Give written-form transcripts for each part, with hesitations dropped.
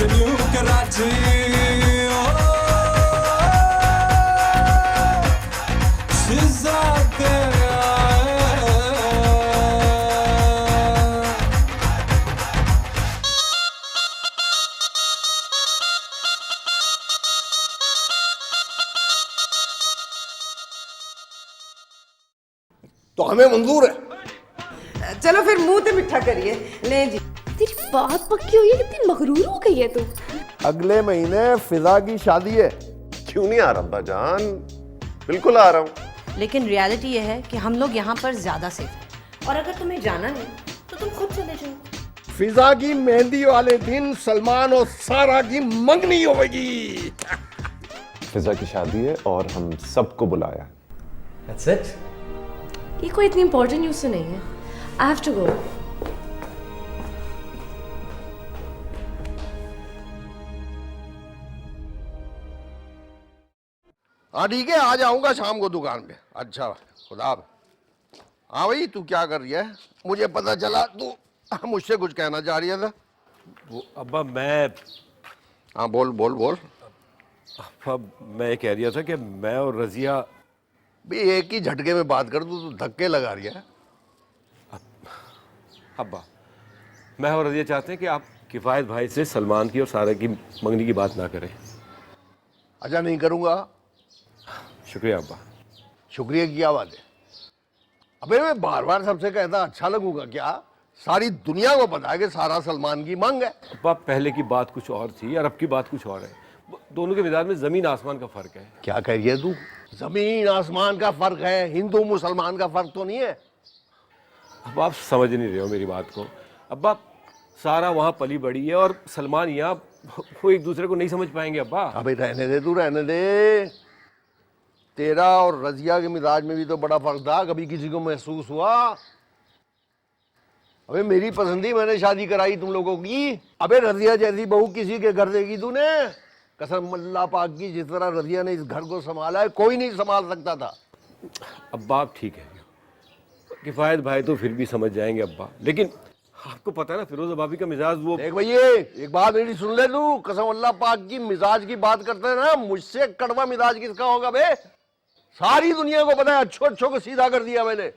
New Karachi तो हमें मंजूर है। चलो फिर मुंह ते मिठा करिए। ले जी। तेरी बात पक्की हुई है, कितनी मगरूर हो गई है तू। अगले महीने फिजा की शादी है। क्यों नहीं आ रहा अब्बा जान, बिल्कुल आ रहा हूँ। लेकिन रियलिटी ये है कि हम लोग यहाँ पर ज्यादा सेफ हैं और अगर तुम्हें जाना है तो तुम खुद चले जाओ। फिजा की मेहंदी वाले दिन सलमान और सारा की मंगनी होगी। फिजा की शादी है और हम सबको बुलाया। That's it? ये कोई इतनी इंपॉर्टेंट न्यूज़ तो नहीं है। I have to go. हाँ ठीक है, आ जाऊंगा शाम को दुकान पे। अच्छा खुदा। हाँ भाई, तू क्या कर रही है? मुझे पता चला तू मुझसे कुछ कहना चाह रही था। वो अब्बा मैं हाँ बोल बोल बोल। अब्बा मैं ये कह रहा था कि मैं और रजिया भाई एक ही झटके में बात कर, तू धक्के लगा रही है। अब्बा मैं और रजिया चाहते हैं कि आप किफ़ायत भाई से सलमान की और सारा की मंगनी की बात ना करें। अच्छा नहीं करूंगा। शुक्रिया अब्बा। शुक्रिया की क्या बात है? अबे मैं बार बार सबसे कहता अच्छा लगूंगा क्या? सारी दुनिया को पता है कि सारा सलमान की मांग है। अब्बा पहले की बात कुछ और थी और अब की बात कुछ और है। दोनों के मिजाज में ज़मीन आसमान का फ़र्क है। क्या कह रही है तू? जमीन आसमान का फर्क है, हिंदू मुसलमान का फर्क तो नहीं है। अब आप समझ नहीं रहे हो मेरी बात को। अब्बा सारा वहाँ पली बड़ी है और सलमान यहाँ, वो एक दूसरे को नहीं समझ पाएंगे अब्बा। अबे रहने दे, तू रहने दे। तेरा और रजिया के मिजाज में भी तो बड़ा फर्क था, कभी किसी को महसूस हुआ? अबे मेरी पसंदी मैंने शादी कराई तुम लोगों की। अबे रजिया जैसी बहू किसी के घर देगी तूने? कसम अल्लाह पाक की, जिस तरह रजिया ने इस घर को संभाला है कोई नहीं संभाल सकता था। अब्बा आप ठीक है, किफ़ायत भाई तो फिर भी समझ जाएंगे अब्बा, लेकिन आपको पता है ना फिरोज भाभी का मिजाज वो। देख भैया एक बात मेरी सुन ले तू, कसम अल्लाह पाक की, मिजाज की बात करते हैं ना, मुझसे कड़वा मिजाज किसका होगा बे? सारी दुनिया को पता है, अच्छो अच्छो को सीधा कर दिया मैंने।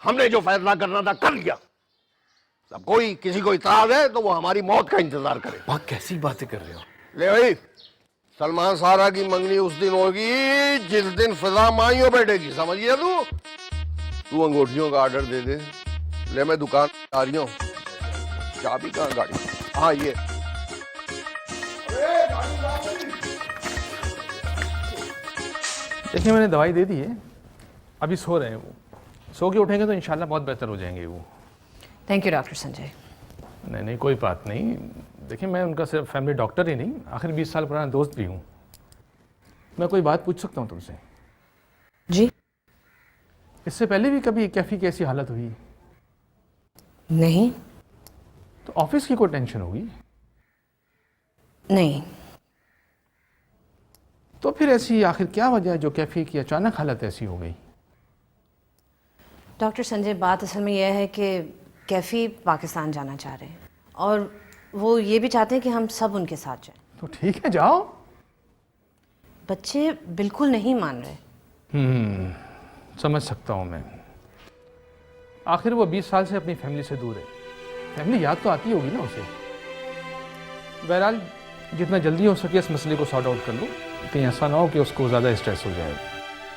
हमने जो फैसला करना था कर लिया। अब कोई किसी को इतराज है तो वो हमारी मौत का इंतजार करे। आप कैसी बातें कर रहे हो? ले भाई, सलमान सारा की मंगनी उस दिन होगी जिस दिन फिजा माइयों बैठेगी, समझ गया तू? तू अंगूठियों का ऑर्डर दे दे। ले मैं दुकान आ रही हूँ। चाबी कहाँ गाड़ी? हाँ ये। देखिए मैंने दवाई दे दी है, अभी सो रहे हैं वो। सो के उठेंगे तो इंशाल्लाह बहुत बेहतर हो जाएंगे वो। Thank you doctor Sanjay. नहीं नहीं कोई बात नहीं। देखिए मैं उनका सिर्फ फैमिली डॉक्टर ही नहीं, आखिर 20 साल पुराना दोस्त भी हूँ। मैं कोई बात पूछ सकता हूँ तुमसे? जी। इससे पहले भी कभी कैफी की ऐसी हालत हुई? नहीं। तो ऑफिस की कोई टेंशन होगी? नहीं। तो फिर ऐसी आखिर क्या वजह है जो कैफी की अचानक हालत ऐसी हो गई? डॉक्टर संजय बात असल में यह है कि कैफ़ी पाकिस्तान जाना चाह रहे हैं और वो ये भी चाहते हैं कि हम सब उनके साथ जाएं। तो ठीक है जाओ। बच्चे बिल्कुल नहीं मान रहे। समझ सकता हूँ मैं। आखिर वो 20 साल से अपनी फैमिली से दूर है, फैमिली याद तो आती होगी ना उसे। बहरहाल जितना जल्दी हो सके इस मसले को सॉर्ट आउट कर लो, कहीं ऐसा ना हो कि उसको ज़्यादा स्ट्रेस हो जाए।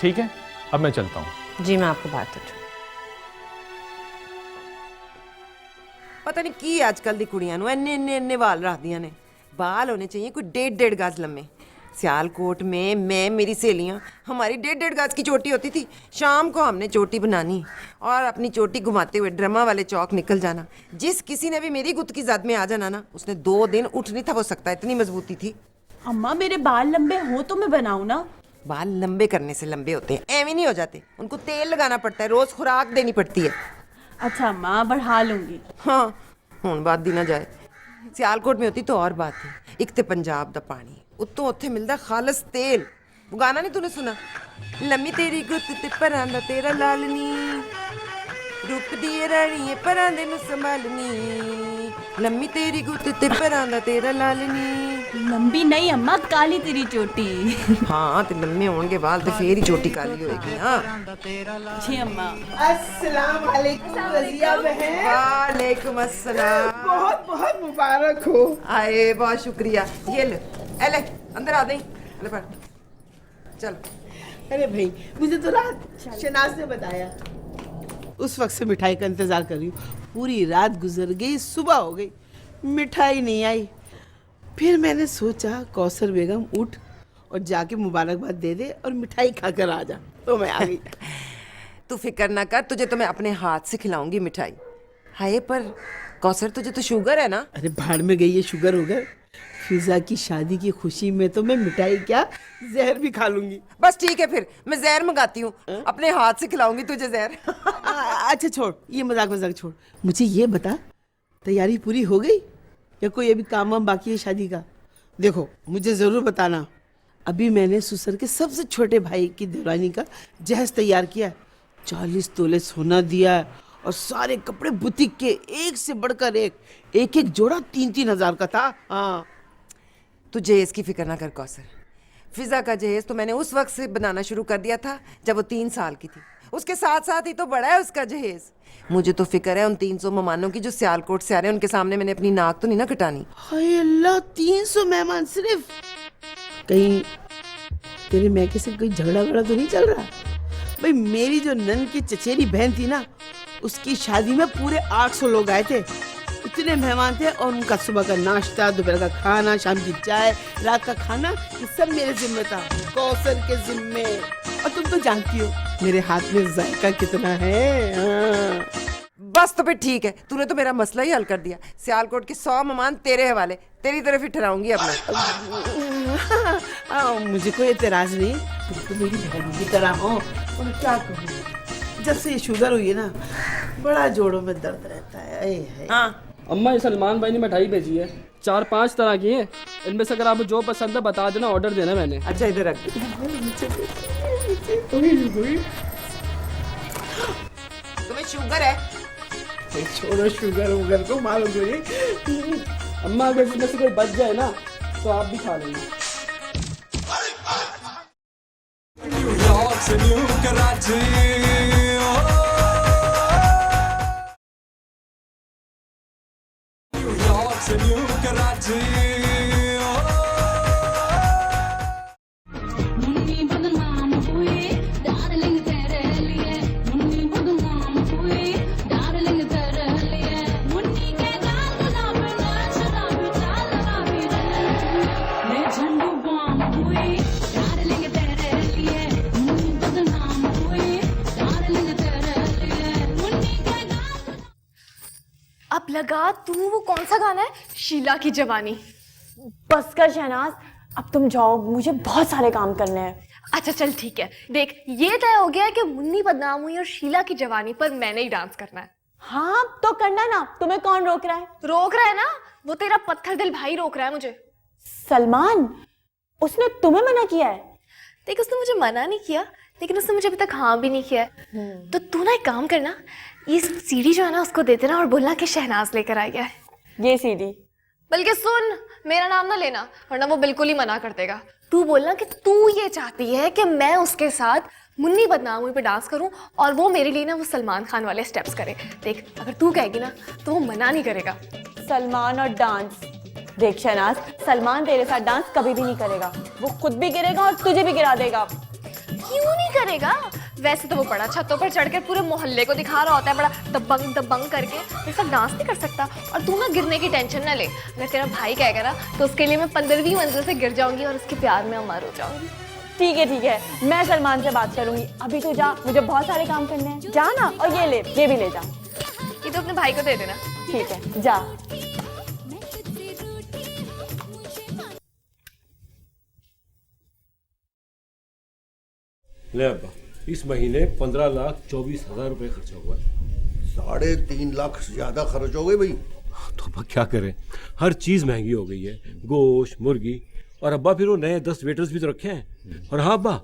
ठीक है, अब मैं चलता हूँ। जी मैं आपको बात करती हूँ। पता नहीं की आजकल दी कुड़ियां नूं इन्ने इन्ने इन्ने वाल रखदियां ने। बाल होने चाहिए कोई 1.5 गज लम्बे। सियालकोट में मैं मेरी सहेलियां, हमारी 1.5 गज की चोटी होती थी। शाम को हमने चोटी बनानी और अपनी चोटी घुमाते हुए ड्रामा वाले चौक निकल जाना। जिस किसी ने भी मेरी गुत्त की जद में आ जाना ना, उसने 2 दिन उठ नहीं था वो सकता, इतनी मजबूती थी। अम्मा मेरे बाल लंबे हो तो मैं बनाऊं ना? बाल लंबे करने से लंबे होते हैं, एवं नहीं हो जाते। उनको तेल लगाना पड़ता है, रोज खुराक देनी पड़ती है। अच्छा अम्मा बढ़ा लूंगी। हाँ हुण बात दी ना जाए। सियालकोट में होती तो और बात है। एक तो पंजाब दा पानी, उत्तों उत्थे मिलदा खालस तेल। वो गाना नहीं तूने सुना? लम्मी तेरी गुत्त ते परां दा तेरा लालनी। रूप दी रानी परां दे नु संभालनी लम्मी तेरी गुੱਤ ते परां दा तेरा लालनी लंबी नहीं अम्मा, काली तेरी चोटी। हाँ ते लम्मे होणगे वाल ते फेर ही चोटी काली होएगी ना। जी अम्मा। अस्सलाम वालेकुम रजिया बहन, वालेकुम अस्सलाम। बहुत बहुत मुबारक हो। आए बहुत शुक्रिया। ये ले ए ले अंदर आ दे ले पर चल। अरे भाई, मुझे तो रात शनाज ने बताया, उस वक्त से मिठाई का इंतजार कर रही हूँ। पूरी रात गुजर गई, सुबह हो गई, मिठाई नहीं आई। फिर मैंने सोचा कौसर बेगम उठ और जाके मुबारकबाद दे दे और मिठाई खाकर आ जा, तो मैं आ गई। तू फिक्र ना कर, तुझे तो मैं अपने हाथ से खिलाऊंगी मिठाई। हाय पर कौसर तुझे तो शुगर है ना? अरे भाड़ में गई है शुगर वगर, फिजा की शादी की खुशी में तो मैं मिठाई क्या जहर भी खा लूंगी। बस ठीक है, फिर मैं जहर मंगाती हूँ, अपने हाथ से खिलाऊंगी तुझे जहर। अच्छा छोड़, ये मजाक मजाक छोड़, मुझे ये बता तैयारी पूरी हो गई या कोई अभी काम वाम बाकी है शादी का? देखो मुझे ज़रूर बताना। अभी मैंने सुसर के सबसे छोटे भाई की देवरानी का जहेज तैयार किया है, 40 तोले सोना दिया है और सारे कपड़े बुटीक के, एक से बढ़कर एक एक जोड़ा 3-3 हज़ार का था। हाँ तू जहेज की फिक्र ना कर कौसर। फिजा का जहेज तो मैंने उस वक्त से बनाना शुरू कर दिया था जब वो 3 साल की थी। उसके साथ साथ ही तो बड़ा है उसका जहेज। मुझे तो फिक्र है उन 300 मेहमानों की जो सियालकोट से आ रहे हैं, उनके सामने मैंने अपनी नाक तो नहीं ना कटानी। हाय अल्लाह, 300 मेहमान सिर्फ? कहीं तेरे मैके से कोई झगड़ा वगड़ा तो नहीं चल रहा? भाई मेरी जो नन की चचेरी बहन थी ना, उसकी शादी में पूरे 800 लोग आए थे। इतने मेहमान थे और उनका सुबह का नाश्ता, दोपहर का खाना, शाम की चाय, रात का खाना, ये सब मेरे जिम्मे था, कौसर के जिम्मे। और तुम तो जानती हो मेरे हाथ में जायका कितना है। हाँ। बस तो फिर ठीक है, तूने तो मेरा मसला ही हल कर दिया। सियालकोट के 100 मेहमान तेरे हवाले, तेरी तरफ ही ठहराऊंगी अपना। मुझे कोई एतराज नहीं, तुम तो मेरी बहन की तरह हो। और क्या कहूँ, जब से ये शुगर हुई है ना, बड़ा जोड़ों में दर्द रहता है। हाँ अम्मा, ये सलमान भाई ने मिठाई भेजी है, 4-5 तरह की है। इनमें से अगर आपको जो पसंद है बता देना, ऑर्डर देना मैंने। अच्छा इधर रख। तुम्हें शुगर है? छोड़ो शुगर वुगर को, मालूम नहीं। अम्मा अगर इसमें से कोई बच जाए ना तो आप भी खा लेना। अब लगा तू वो कौन सा गाना है, शीला की जवानी। बस कर शहनाज, अब तुम जाओ, मुझे बहुत सारे काम करने हैं। अच्छा चल ठीक है, देख ये तय हो गया है कि मुन्नी बदनाम हुई और शीला की जवानी पर मैंने ही डांस करना है। हाँ तो करना ना, तुम्हें कौन रोक रहा है? रोक रहा है ना वो तेरा पत्थर दिल भाई रोक रहा है मुझे। सलमान, उसने तुम्हें मना किया है? देख उसने मुझे मना नहीं किया, लेकिन उसने मुझे अभी तक हाँ भी नहीं किया है। तो तू ना एक काम करना, ये सीडी जो है ना उसको दे देना और बोलना कि शहनाज लेकर आई है। ये सीडी? बल्कि सुन, मेरा नाम ना लेना वरना वो बिल्कुल ही मना कर देगा। तू बोलना कि तू ये चाहती है कि मैं उसके साथ मुन्नी बदनाम हुई पे डांस करूं और वो मेरे लिए ना वो सलमान खान वाले स्टेप्स करे। देख अगर तू कहेगी ना तो वो मना नहीं करेगा। सलमान और डांस? देख शहनाज, सलमान तेरे साथ डांस कभी भी नहीं करेगा, वो खुद भी गिरेगा और तुझे भी गिरा देगा। क्यों नहीं करेगा? वैसे तो वो बड़ा छतों पर चढ़कर पूरे मोहल्ले को दिखा रहा होता है, बड़ा दबंग दबंग करके। मेरे साथ डांस नहीं कर सकता। और तू ना गिरने की टेंशन ना ले, अगर तेरा भाई कहेगा ना तो उसके लिए मैं 15वीं मंजिल से गिर जाऊंगी और उसके प्यार में अमर हो जाऊंगी। ठीक है, मैं सलमान से बात करूंगी। अभी तो जा, मुझे बहुत सारे काम करने हैं। जा ना, और ये ले, ये भी ले जा। ये तो अपने भाई को दे देना। ठीक है, जा। ले अब्बा, इस महीने 15,24,000 रुपए खर्चा हुआ है। 3.5 लाख से ज्यादा खर्च हो गए भाई। तो अब्बा क्या करें, हर चीज महंगी हो गई है, गोश्त, मुर्गी। और अब्बा फिर वो नए 10 वेटर्स भी तो रखे हैं। और हाँ अब्बा,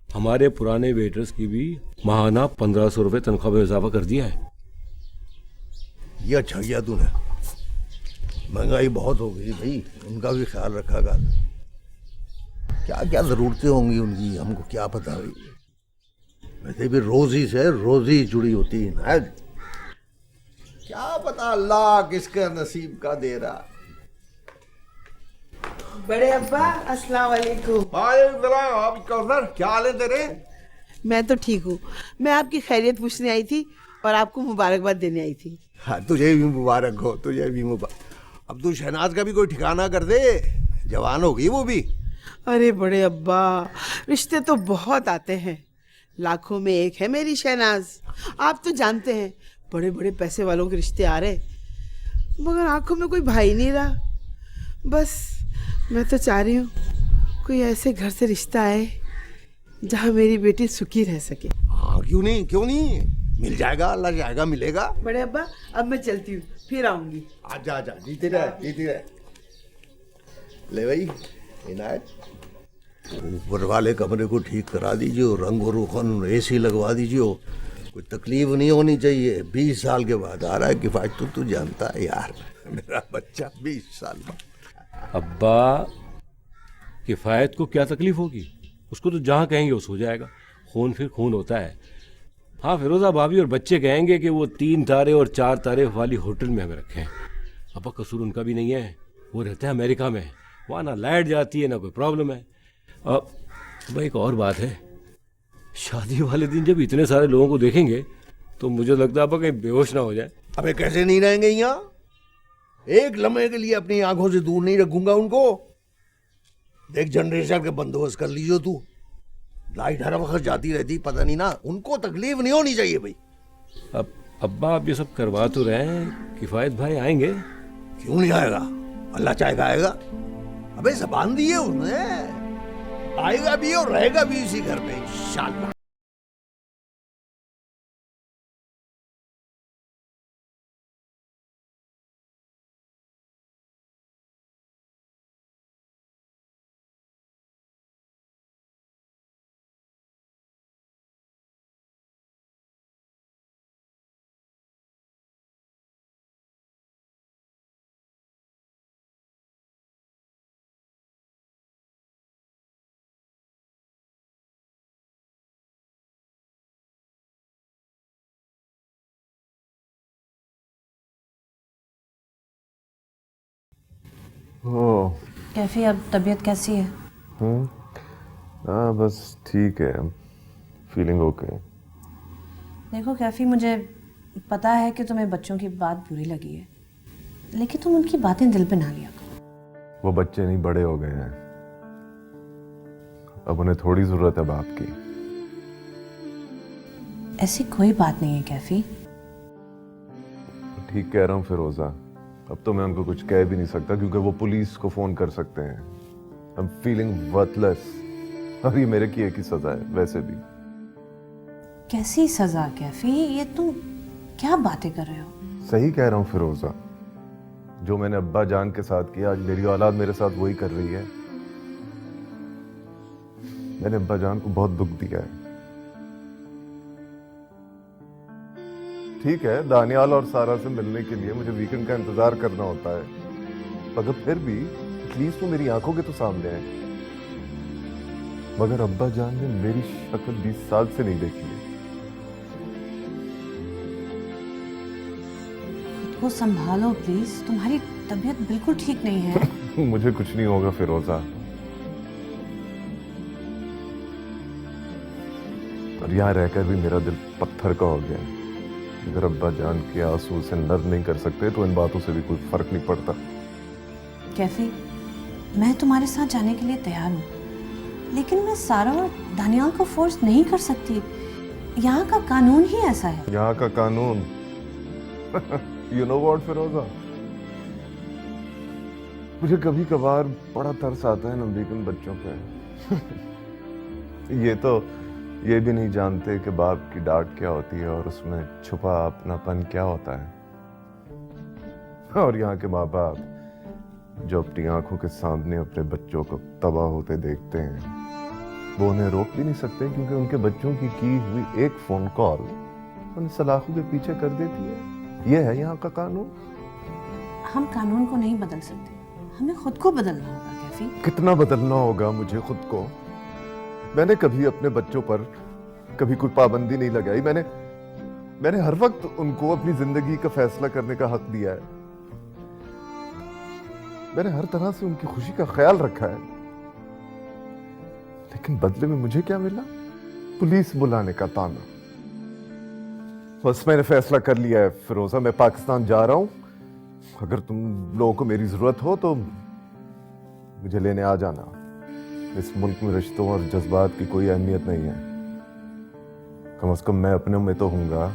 हमारे पुराने वेटर्स की भी माहाना 1500 रुपये तनख्वाह में इजाफा कर दिया है। ये अच्छा किया तूने। महंगाई बहुत हो गई भाई, उनका भी ख्याल रखा कर। क्या क्या जरूरतें होंगी उनकी, हमको क्या पता भाई। वैसे भी रोजी से रोजी जुड़ी होती है ना, क्या पता अल्लाह किसका नसीब का दे रहा। बड़े अब्बा अस्सलाम वालेकुम। आप कौसर, क्या हाल है तेरे? मैं तो ठीक हूँ। मैं आपकी खैरियत पूछने आई थी और आपको मुबारकबाद देने आई थी। हाँ, तुझे भी मुबारक हो, तुझे भी मुबारक। अब तू शहनाज का भी कोई ठिकाना कर दे, जवान हो गई वो भी। अरे बड़े अब्बा, रिश्ते तो बहुत आते हैं, लाखों में एक है मेरी शहनाज। आप तो जानते हैं बड़े बड़े पैसे वालों के रिश्ते आ रहे, मगर आंखों में कोई भाई नहीं रहा। बस मैं तो चाह रही हूँ कोई ऐसे घर से रिश्ता आए जहाँ मेरी बेटी सुखी रह सके। हाँ, क्यों नहीं, क्यों नहीं, मिल जाएगा, अल्लाह चाहेगा मिलेगा। बड़े अब्बा अब मैं चलती हूँ, फिर आऊंगी। आजा आजा, जीते रहे, जीते रहे। ले भाई इनायत, ऊपर वाले कमरे को ठीक करा दीजिए, रंग और रोगन एसी लगवा दीजिए, कोई तकलीफ नहीं होनी चाहिए। 20 साल के बाद आ रहा है किफायत, तू जानता है यार, मेरा बच्चा 20 साल बाद। अब्बा, किफ़ायत को क्या तकलीफ होगी? उसको तो जहाँ कहेंगे वो सो जाएगा। खून फिर खून होता है। हाँ, फिरोज़ा भाभी और बच्चे कहेंगे कि वो 3 तारे और 4 तारे वाली होटल में हमें रखें। अब्बा, कसूर उनका भी नहीं है, वो रहते हैं अमेरिका में, वहाँ ना लाइट जाती है ना कोई प्रॉब्लम है। अब भाई एक और बात है, शादी वाले दिन जब इतने सारे लोगों को देखेंगे तो मुझे लगता है अब्बा कहीं बेहोश ना हो जाए। अबे कैसे नहीं रहेंगे यहाँ, एक लम्हे के लिए अपनी आंखों से दूर नहीं रखूंगा उनको। देख, जनरेटर के बंदोबस्त कर लीजिए तू, लाइट हर वक्त जाती रहती, पता नहीं ना, उनको तकलीफ नहीं होनी चाहिए भाई। अब अब्बा आप ये सब करवा तो रहे हैं, किफ़ायत भाई आएंगे? क्यों नहीं आएगा, अल्लाह चाहेगा आएगा। अबे ज़बान दी है उसने, आएगा भी और रहेगा भी इसी घर पे इंशाअल्लाह। ओह, कैफी, अब तबीयत कैसी है? हाँ बस ठीक है, फीलिंग ओके। देखो कैफी, मुझे पता है कि तुम्हें बच्चों की बात बुरी लगी है, लेकिन तुम उनकी बातें दिल पे ना लिया करो। वो बच्चे नहीं बड़े हो गए हैं, अब उन्हें थोड़ी जरूरत है बाप की। ऐसी कोई बात नहीं है कैफी। ठीक कह रहा हूँ फिरोजा, अब तो मैं उनको कुछ कह भी नहीं सकता क्योंकि वो पुलिस को फोन कर सकते हैं। आई एम फीलिंग वर्थलेस, और ये मेरे की एक ही सजा है वैसे भी। कैसी सजा कैफी, ये तुम क्या बातें कर रहे हो? सही कह रहा हूँ फिरोजा, जो मैंने अब्बा जान के साथ किया, आज मेरी औलाद मेरे साथ वही कर रही है। मैंने अब्बा जान को बहुत दुख दिया है। ठीक है, दानियाल और सारा से मिलने के लिए मुझे वीकेंड का इंतजार करना होता है, मगर फिर भी एटलीस्ट वो मेरी आंखों के तो सामने है। मगर अब्बा जान ने मेरी शक्ल 20 साल से नहीं देखी है। खुद को संभालो प्लीज, तुम्हारी तबीयत बिल्कुल ठीक नहीं है। मुझे कुछ नहीं होगा फिरोजा, और यहाँ रहकर भी मेरा दिल पत्थर का हो गया है। अगर अब्बा जान के आंसू से नर्म नहीं कर सकते तो इन बातों से भी कोई फर्क नहीं पड़ता। कैफी, मैं तुम्हारे साथ जाने के लिए तैयार हूँ, लेकिन मैं सारा और दानियाल को फोर्स नहीं कर सकती। यहाँ का कानून ही ऐसा है। यहाँ का कानून यू नो व्हाट फिरोजा, मुझे कभी कभार बड़ा तरस आता है नमरीकन बच्चों पे। ये भी नहीं जानते कि बाप की डांट क्या होती है और उसमें छुपा अपनापन क्या होता है। और यहाँ के माँ बाप जो अपनी आंखों के सामने अपने बच्चों को तबाह होते देखते हैं, वो उन्हें रोक भी नहीं सकते क्योंकि उनके बच्चों की हुई एक फोन कॉल उन्हें सलाखों के पीछे कर देती है। ये है यहाँ का कानून। हम कानून को नहीं बदल सकते, हमें खुद को बदलना होगा कैफी। कितना बदलना होगा मुझे खुद को? मैंने कभी अपने बच्चों पर कभी कोई पाबंदी नहीं लगाई। मैंने हर वक्त उनको अपनी जिंदगी का फैसला करने का हक दिया है। मैंने हर तरह से उनकी खुशी का ख्याल रखा है, लेकिन बदले में मुझे क्या मिला? पुलिस बुलाने का ताना। बस मैंने फैसला कर लिया है फिरोजा, मैं पाकिस्तान जा रहा हूं। अगर तुम लोगों को मेरी जरूरत हो तो मुझे लेने आ जाना। इस मुल्क में रिश्तों और जज्बात की कोई अहमियत नहीं है। कम से कम मैं अपने में तो हूँगा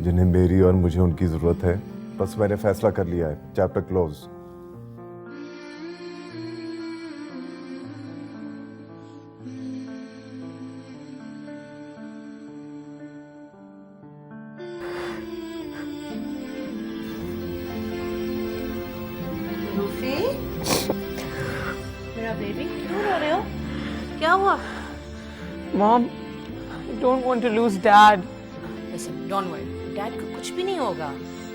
जिन्हें मेरी और मुझे उनकी जरूरत है। बस मैंने फैसला कर लिया है, चैप्टर क्लोज। रूफी, मेरा बेबी क्यों रो रहे हो? क्या हुआ? Mom, I don't want to lose Dad. Listen, don't worry. Dad को कुछ भी नहीं होगा।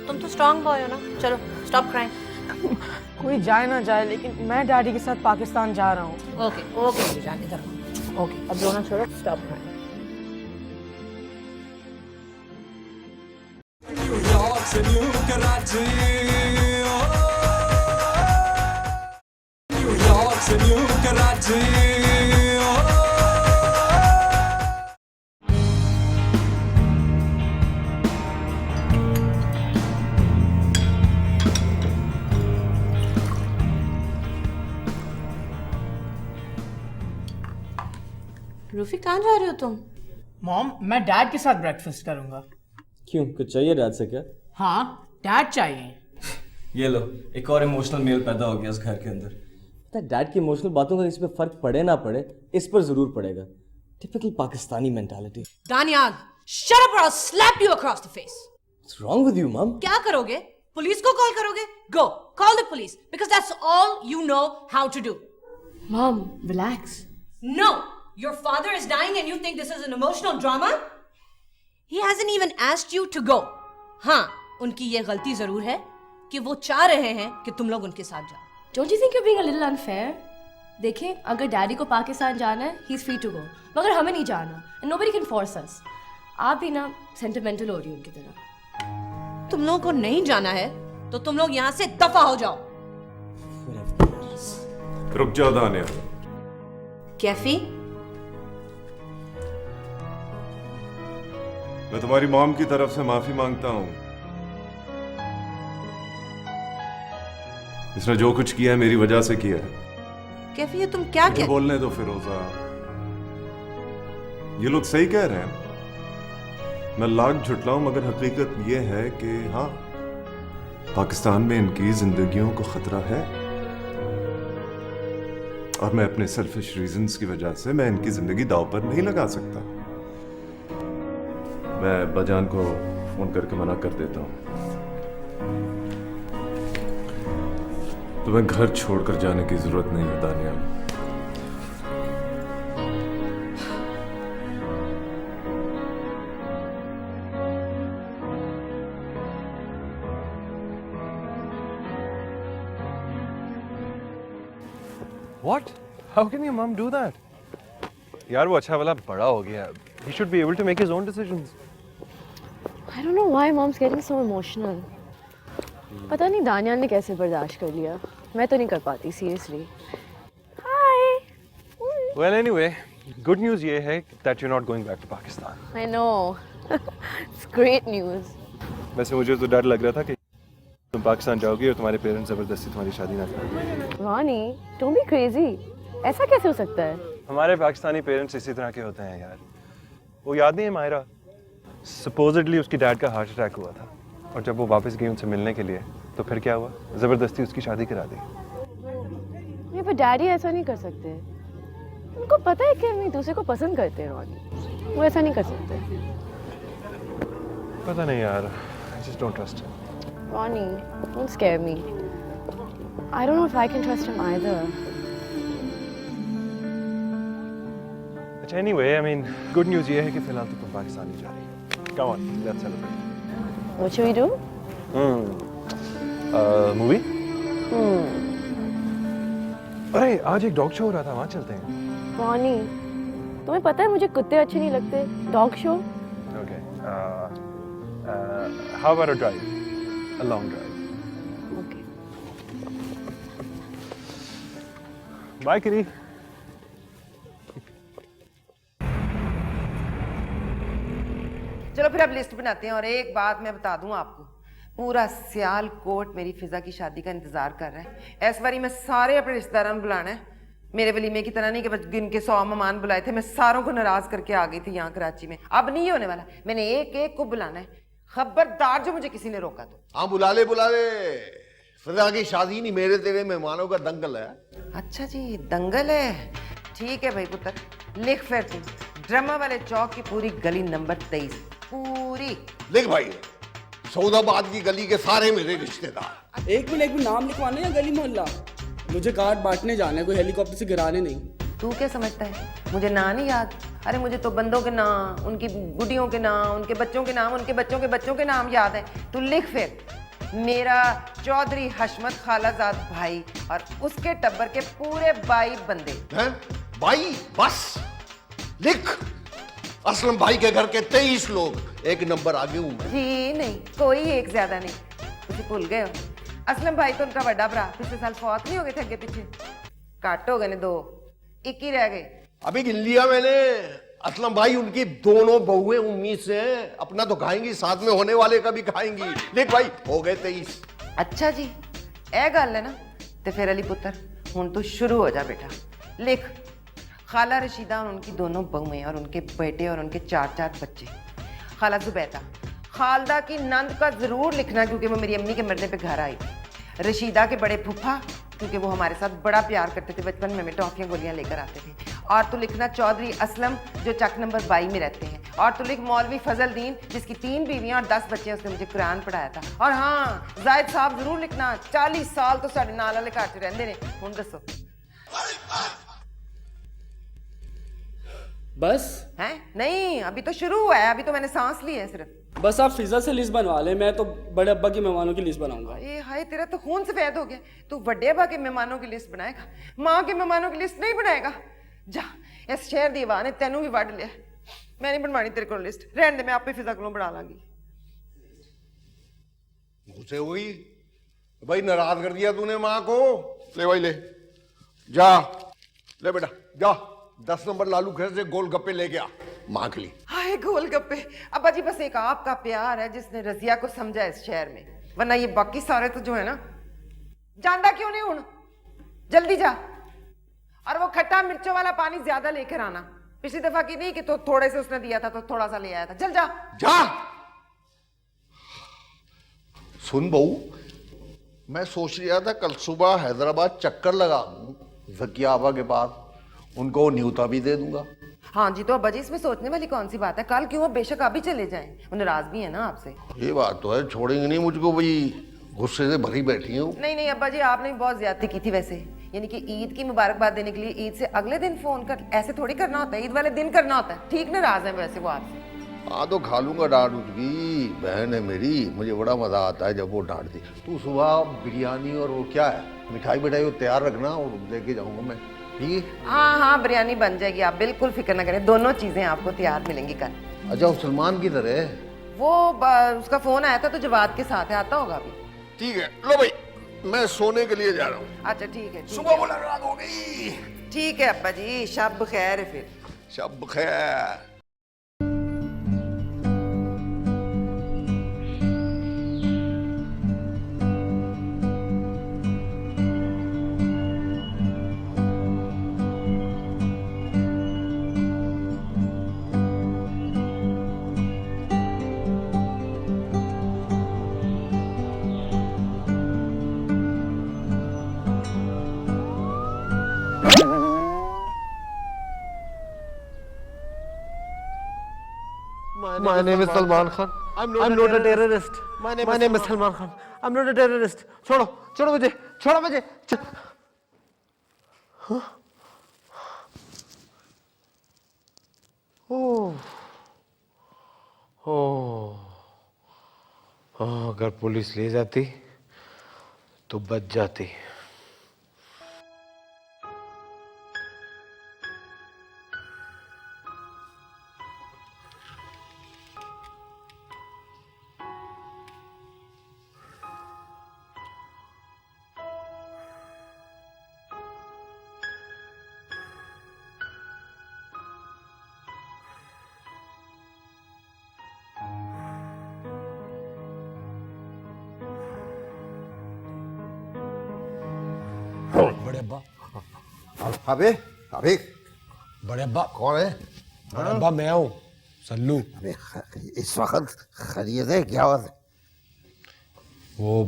तुम तो स्ट्रॉन्ग बॉय हो ना। चलो, स्टॉप क्राइंग। कोई जाए ना जाए, लेकिन मैं डैडी के साथ पाकिस्तान जा रहा हूँ। ओके ओके मेरी जान, इधर आओ। ओके, अब रोना छोड़ो, स्टॉप क्राइंग। रूफी, कहाँ जा रहे हो तुम? मॉम, मैं डैड के साथ ब्रेकफास्ट करूंगा। क्यों, कुछ चाहिए डैड से क्या? हाँ, डैड चाहिए। ये लो, एक और इमोशनल मेल पैदा हो गया इस घर के अंदर। डैड की इमोशनल बातों का इस पे फर्क पड़े ना पड़े, इस पर जरूर पड़ेगा। Typical Pakistani mentality. Daniyal, shut up or I'll slap you across the face. What's wrong with you, mom? क्या करोगे? पुलिस को कॉल करोगे? Go, call the police because that's all you know how to do. Mom, relax. No, your father is dying and you think this is an emotional drama? He hasn't even asked you to go. हाँ, उनकी ये गलती जरूर है कि वो चाह रहे हैं कि तुम लोग उनके साथ जाओ। Don't you think you're being a little unfair? देखिए, अगर डैडी को पाकिस्तान जाना है, he's free to go. मगर हमें नहीं जाना, and nobody can force us. आप भी ना सेंटिमेंटल हो रही हो उनकी तरह। तुम लोगों को नहीं जाना है, तो तुम लोग यहाँ से दफा हो जाओ। रुक जाओ दानिया। कैफी, मैं तुम्हारी मॉम की तरफ से माफी मांगता हूँ। इसने जो कुछ किया है मेरी वजह से किया है। कैफी, ये तुम क्या कहते? बोलने दो फिरोजा, ये लोग सही कह रहे हैं। मैं लाख झुटलाऊं मगर हकीकत ये है कि हाँ, पाकिस्तान में इनकी जिंदगियों को खतरा है और मैं अपने सेल्फिश रीजंस की वजह से मैं इनकी जिंदगी दांव पर नहीं लगा सकता। मैं बजान को फोन करके मना कर देता हूं। तुम्हें घर छोड़कर जाने की जरूरत नहीं है Daniyal. What? How can your mom do that? यार वो अच्छा वाला बड़ा हो गया। He should be able to make his own decisions. I don't know why mom's getting so emotional. पता नहीं दानियाल ने कैसे बर्दाश्त कर लिया। मैं तो नहीं कर पाती seriously. Hi. Well, anyway, good news ये है that you're not going back to Pakistan. I know. It's great news. वैसे मुझे तो डर लग रहा था कि तुम पाकिस्तान जाओगी और तुम्हारे पेरेंट्स जबरदस्ती तुम्हारी शादी ना करेंगे। Ronnie, don't be crazy. ऐसा कैसे हो सकता है? हमारे पाकिस्तानी पेरेंट्स इसी तरह के होते हैं यार। वो याद नहीं है मायरा? सपोजिटली उसकी डैड का हार्ट अटैक हुआ था और जब वो वापस गई उनसे मिलने के लिए तो फिर क्या हुआ? जबरदस्ती उसकी शादी करा दी। नहीं, पर डैडी ऐसा नहीं कर सकते। उनको पता है कि हम एक दूसरे को पसंद करते हैं रॉनी। वो ऐसा नहीं कर सकते। पता नहीं यार, I just don't trust him. Ronnie, don't scare me. I don't know if I can trust him either. अच्छा, anyway, I mean, good news ये है कि फिलहाल तो तुम पाकिस्तान नहीं जा रही। Come on, let's celebrate. What should we do? Movie? अरे आज एक डॉग शो हो रहा था, वहाँ चलते हैं। वानी, तुम्हें पता है मुझे कुत्ते अच्छे नहीं लगते। Dog show? Okay, how about a drive, a long drive? Okay. Bye किरी। चलो फिर अब लिस्ट बनाते हैं। और एक बात मैं बता दूं आपको, पूरा सियालकोट मेरी फिजा की शादी का इंतजार कर रहा है। इस बारी मैं सारे अपने रिश्तेदारों को बुलाना है, मेरे वलीमे की तरह नहीं कि बस गिन के 100 मेहमान बुलाए थे। मैं सारों को नाराज करके आ गई थी यहाँ कराची में। अब नहीं होने वाला, मैंने एक एक को बुलाना है। खबरदार जो मुझे किसी ने रोका तो। हाँ बुला ले फिजा की शादी नहीं, मेरे तेरे मेहमानों का दंगल है। अच्छा जी, दंगल है। ठीक है भाई पुत्र, लिख फिर तू ड्रामा वाले चौक की पूरी गली नंबर 23 पूरी लिख भाई। सऊदाबाद की गली के सारे मेरे रिश्तेदार। एक मिनट नाम लिखवाने या गली मोहल्ला? मुझे कार्ड बांटने जाना है, कोई हेलीकॉप्टर से गिराने नहीं। तू क्या समझता है मुझे ना नहीं याद? अरे मुझे तो बंदों के नाम, उनकी गुडियों के नाम, उनके बच्चों के नाम, उनके बच्चों के बच्चों के नाम याद है। तू लिख फिर, मेरा चौधरी हशमत खालाजाद भाई और उसके टब्बर के पूरे 22 बंदे हैं? भाई बस लिख, असलम भाई के घर के 23 लोग, एक नंबर आगे हूं मैं। जी नहीं, कोई एक ज्यादा नहीं। तुझे भूल गए हो, असलम भाई तो उनका बड़ा भरा पिछले साल फौत नहीं हो गए थे अगे पीछे? कट हो गए ने 2, 1 ही रह गए। अभी गिन लिया मैंने। असलम भाई उनकी दोनों बहुएं 19 से हैं, अपना तो खाएंगी, साथ में होने वाले का भी खाएंगी। देख भाई हो गए 23। अच्छा जी, ए गल है ना, तो फिर अली पुत्र हुन तो शुरू हो जा बेटा। लिख, खाला रशीदा और उनकी दोनों बहुएं और उनके बेटे और उनके 4 बच्चे। खाला जुबैदा, खालदा की नंद का जरूर लिखना क्योंकि वो मेरी अम्मी के मरने पे घर आई थी। रशीदा के बड़े फूफा क्योंकि वो हमारे साथ बड़ा प्यार करते थे, बचपन में टॉफियाँ गोलियां लेकर आते थे। और तो लिखना चौधरी असलम जो चक नंबर 22 में रहते हैं। और तो लिख मौलवी फजल दीन जिसकी 3 बीवियां और 10 बच्चे, उसने मुझे कुरान पढ़ाया था। और हाँ, जायद साहब जरूर लिखना, 40 साल तो साढ़े नाल वाले घर च रहंदे ने। हुण दसो बस हैं? नहीं, अभी तो शुरू हुआ है, अभी तो मैंने सांस ली है सिर्फ। बस आप फिजा से लिस्ट बनवा लें, मैं तो बड़े अब्बा के मेहमानों की लिस्ट बनाऊंगा। ये हाय, तेरा तो खून सफेद हो गया। तू बड़े अब्बा के मेहमानों की लिस्ट बनाएगा, माँ के मेहमानों की लिस्ट नहीं बनाएगा? जा, इस शहर दी आवाज ने तेनू भी वढ़ लिया। मैं नहीं बनवानी तेरे को लिस्ट, रहने दे, मैं आपे फिजा को बना लांगी। गुस्से हुई भाई, नाराज कर दिया तूने माँ को। ले भाई ले जा, ले बेटा जा, 10 नंबर लालू खैर से गोलगप्पे लेके आ माँ के लिए। हाय गोलगप्पे, अब्बा जी बस एक आपका प्यार है जिसने रजिया को समझा इस शहर में, वरना ये बाकी सारे तो जो है ना। जानदा क्यों नहीं हूं? जल्दी जा, और वो खट्टा मिर्चों वाला पानी ज्यादा लेकर आना। पिछली दफा की नहीं कि तो थोड़े से उसने दिया था तो थोड़ा सा ले आया था। जल जा जा। सुन बहू, मैं सोच रहा था कल सुबह हैदराबाद चक्कर लगा जकिया आबा के पास, उनको न्यूता भी दे दूंगा। हाँ जी, तो अब्बा जी इसमें सोचने वाली कौन सी बात है? कल क्यों, वो बेशक अभी चले जाएं, वो नाराज भी है ना आपसे। ये बात तो है, छोड़ेंगे नहीं मुझको भाई, गुस्से से भरी बैठी हूँ। नहीं नहीं अब्बा जी, आपने बहुत ज्यादती की थी वैसे। यानी कि ईद की मुबारकबाद देने के लिए ईद से अगले दिन फोन कर, ऐसे थोड़ी करना होता है, ईद वाले दिन करना होता है। ठीक नाराज है वैसे वो आपसे। हाँ तो खा लूंगा डांट उसकी, बहन है मेरी, मुझे बड़ा मजा आता है जब वो डांटती। तू सुबह बिरयानी और वो क्या है मिठाई मिठाई वो तैयार रखना और लेके जाऊंगा मैं, ठीक है? हाँ हाँ, बिरयानी बन जाएगी, आप बिल्कुल फिक्र ना करें, दोनों चीजें आपको तैयार मिलेंगी कल। अच्छा, वो सलमान किधर है? वो उसका फोन आया था तो जवाद के साथ है, आता होगा अभी। ठीक है, लो भाई मैं सोने के लिए जा रहा हूँ। अच्छा ठीक है, सुबह बोला रात हो गई। ठीक है अब्बा जी, शब खैर है फिर। शब खैर। My name is Salman Khan. I'm not a terrorist. My name is Salman Khan. I'm not a terrorist. छोड़ो, छोड़ो मुझे, छोड़ो मुझे। ओह, ओह, अगर पुलिस ले जाती तो बच जाती। बड़े अब्बा। अबे अबे बड़े अब्बा कौन है? बड़े अब्बा मैं हूँ सल्लू। अबे इस वक्त खैरियत है? क्या बात है? वो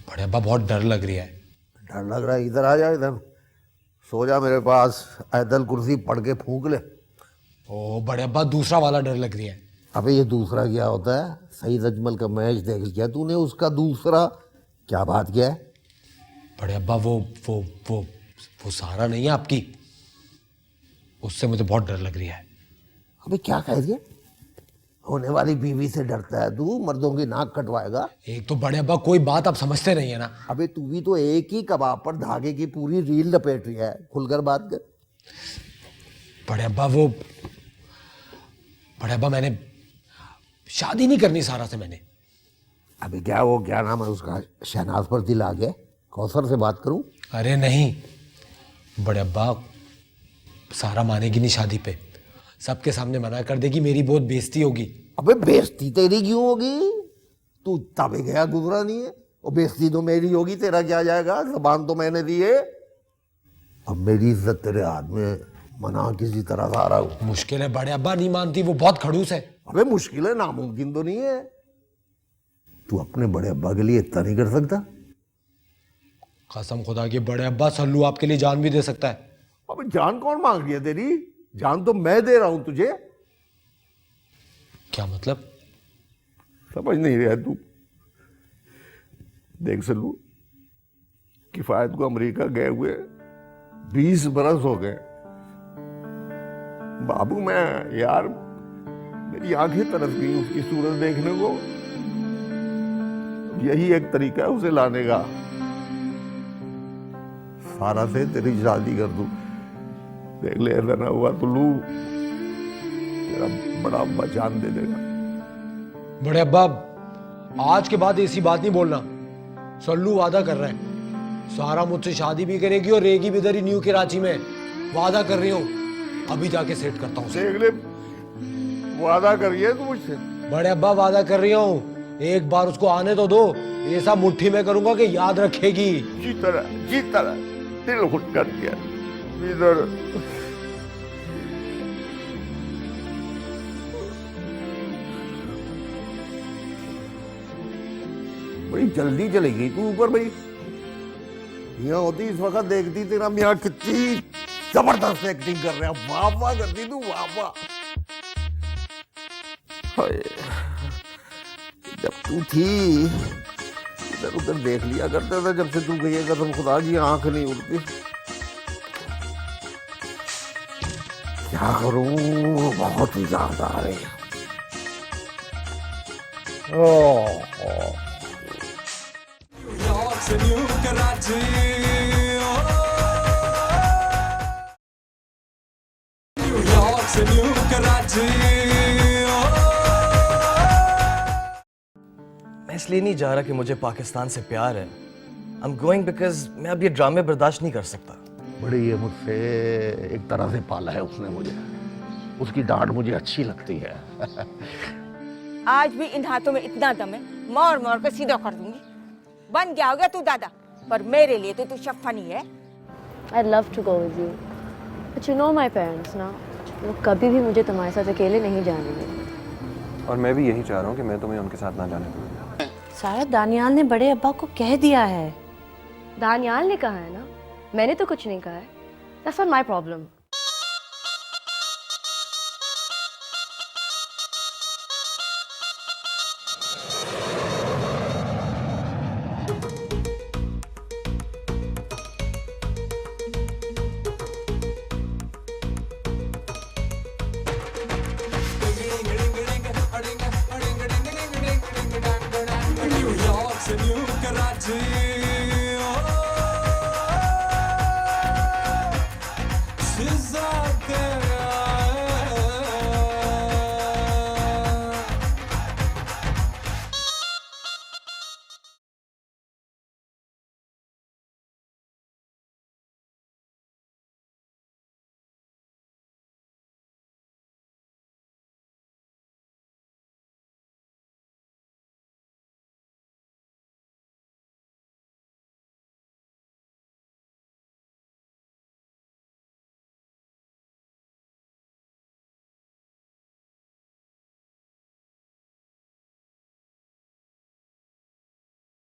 बड़े अब्बा बहुत डर लग रही है। डर लग रहा है? इधर आ जा, इधर सो जा मेरे पास, आयतल कुर्सी पढ़ के फूंक ले। ओ बड़े अब्बा दूसरा वाला डर लग रही है। अबे ये दूसरा क्या होता है? सईद अजमल का मैच देख लिया तूने? उसका दूसरा क्या बात क्या है? बड़े अब्बा वो सारा नहीं है आपकी, उससे मुझे बहुत डर लग रही है। अबे क्या कह दिया? होने वाली बीवी से डरता है तू? मर्दों की नाक कटवाएगा? एक तो बड़े अब्बा कोई बात आप समझते नहीं है ना। अबे तू भी तो एक ही कबाब पर धागे की पूरी रील लपेट रही है, खुलकर बात कर। बड़े अब्बा मैंने शादी नहीं करनी सारा से मैंने। अबे क्या वो क्या नाम है उसका, शहनाज पर दिल आ गया? कौसर से बात करूं? अरे नहीं बड़े अब्बा, सारा मानेगी नहीं शादी पे, सबके सामने मना कर देगी, मेरी बहुत बेइज्जती होगी। अबे बेइज्जती तेरी क्यों होगी? तू तबे गया गुजरा नहीं है, और बेइज्जती तो मेरी होगी, तेरा क्या जाएगा? जबान तो मैंने दी है। अब मेरी इज्जत तेरे हाथ में, मना किसी तरह से आ रहा हूं। मुश्किल है बड़े अब्बा, नहीं मानती, वो बहुत खड़ूस है। अबे मुश्किल है, नामुमकिन तो नहीं है। तू अपने बड़े अब्बा के लिए इतना नहीं कर सकता? कसम खुदा की बड़े अब्बा, सल्लू आपके लिए जान भी दे सकता है। अबे जान कौन मांग रही है तेरी? जान तो मैं दे रहा हूं तुझे। क्या मतलब? समझ नहीं रहा तू। देख सल्लू, किफायत को अमेरिका गए हुए 20 बरस हो गए। बाबू मैं यार, मेरी आंखें तरस गई उसकी सूरत देखने को। यही एक तरीका है उसे लाने का। सारा से तेरी शादी कर दूं, देख ले, ऐसा ना हुआ तो लू तेरा बड़ा अब्बा जान दे देगा। बड़े अब्बा आज के बाद ऐसी बात नहीं बोलना। सल्लू वादा कर रहा है, सारा मुझसे शादी भी करेगी और रहेगी भी इधर ही न्यू कराची में। वादा कर रही हूँ, अभी जाके सेट करता हूँ। देख ले, वादा करिए तू मुझसे। बड़े अब्बा वादा कर रही हूँ, एक बार उसको आने तो दो, ऐसा मुट्ठी में करूंगा कि याद रखेगी। जी तरह दिल उठ कर दिया इधर। बड़ी जल्दी चली गई तू ऊपर भाई। यहाँ होती इस वक्त देखती तेरा मियाँ कितनी जबरदस्त एक्टिंग कर रहा है। वाह वाह करती तू, वाह वाह। जब तू थी इधर उधर देख लिया करता था, जब से तू गई है कसम खुदा की आंख नहीं उड़ती। क्या करूं, बहुत ही याद आ रही है। मैं इसलिए नहीं जा रहा कि मुझे पाकिस्तान से प्यार है। आई एम गोइंग बिकॉज मैं अब ये ड्रामे बर्दाश्त नहीं कर सकता। बड़ी ये मुझसे एक तरह से पाला है उसने मुझे, उसकी डांट मुझे अच्छी लगती है। आज भी इन हाथों में इतना दम है, मार मार कर सीधा कर दूंगी। बन गया होगा तू दादा, पर मेरे लिए तो तू शफ़ा नहीं है। I'd love to go with you, but you know my parents ना, वो कभी भी मुझे तुम्हारे साथ अकेले नहीं जाने देंगे। और मैं भी यही चाह रहा हूँ कि मैं तुम्हें उनके साथ ना जाने दूँ। सारा दानियाल ने बड़े अब्बा को कह दिया है। दानियाल ने कहा है ना, मैंने तो कुछ नहीं कहा है। That's not my problem.